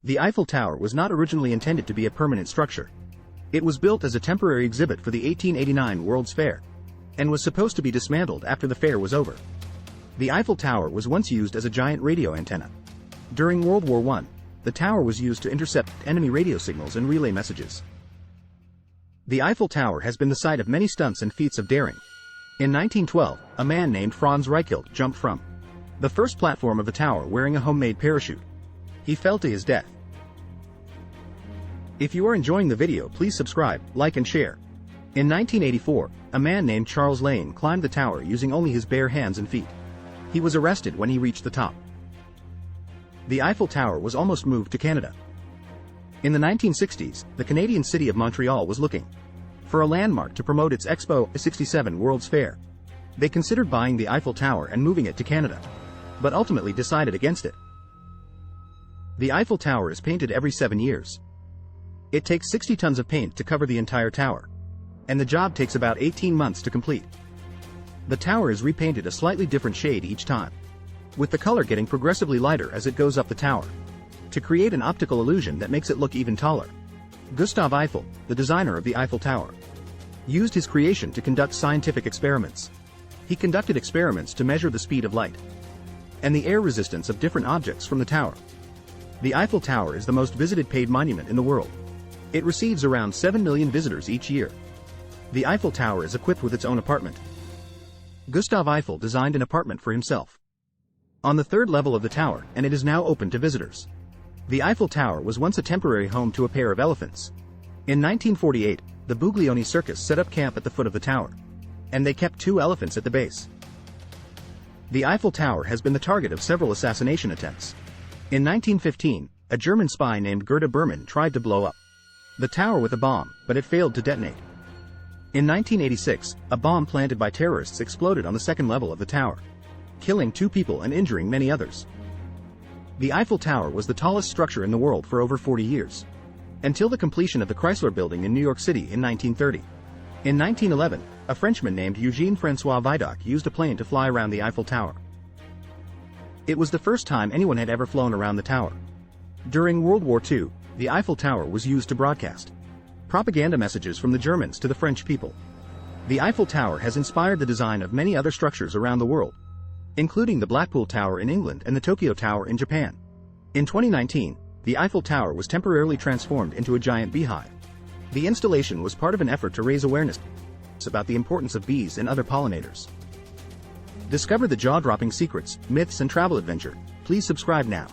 The Eiffel Tower was not originally intended to be a permanent structure. It was built as a temporary exhibit for the 1889 World's Fair, and was supposed to be dismantled after the fair was over. The Eiffel Tower was once used as a giant radio antenna. During World War I, the tower was used to intercept enemy radio signals and relay messages. The Eiffel Tower has been the site of many stunts and feats of daring. In 1912, a man named Franz Reichelt jumped from the first platform of the tower wearing a homemade parachute. He fell to his death. If you are enjoying the video, please subscribe, like and share. In 1984, a man named Charles Lane climbed the tower using only his bare hands and feet. He was arrested when he reached the top. The Eiffel Tower was almost moved to Canada. In the 1960s, the Canadian city of Montreal was looking for a landmark to promote its Expo 67 World's Fair. They considered buying the Eiffel Tower and moving it to Canada, but ultimately decided against it. The Eiffel Tower is painted every 7 years. It takes 60 tons of paint to cover the entire tower, and the job takes about 18 months to complete. The tower is repainted a slightly different shade each time, with the color getting progressively lighter as it goes up the tower, to create an optical illusion that makes it look even taller. Gustave Eiffel, the designer of the Eiffel Tower, used his creation to conduct scientific experiments. He conducted experiments to measure the speed of light and the air resistance of different objects from the tower. The Eiffel Tower is the most visited paid monument in the world. It receives around 7 million visitors each year. The Eiffel Tower is equipped with its own apartment. Gustave Eiffel designed an apartment for himself on the 3rd level of the tower, and it is now open to visitors. The Eiffel Tower was once a temporary home to a pair of elephants. In 1948, the Buglioni Circus set up camp at the foot of the tower, and they kept 2 elephants at the base. The Eiffel Tower has been the target of several assassination attempts. In 1915, a German spy named Gerda Berman tried to blow up the tower with a bomb, but it failed to detonate. In 1986, a bomb planted by terrorists exploded on the 2nd level of the tower, killing 2 people and injuring many others. The Eiffel Tower was the tallest structure in the world for over 40 years, until the completion of the Chrysler Building in New York City in 1930. In 1911, a Frenchman named Eugène-François Vidocq used a plane to fly around the Eiffel Tower. It was the first time anyone had ever flown around the tower. During World War II, the Eiffel Tower was used to broadcast propaganda messages from the Germans to the French people. The Eiffel Tower has inspired the design of many other structures around the world, including the Blackpool Tower in England and the Tokyo Tower in Japan. In 2019, the Eiffel Tower was temporarily transformed into a giant beehive. The installation was part of an effort to raise awareness about the importance of bees and other pollinators. Discover the jaw-dropping secrets, myths and travel adventure. Please subscribe now.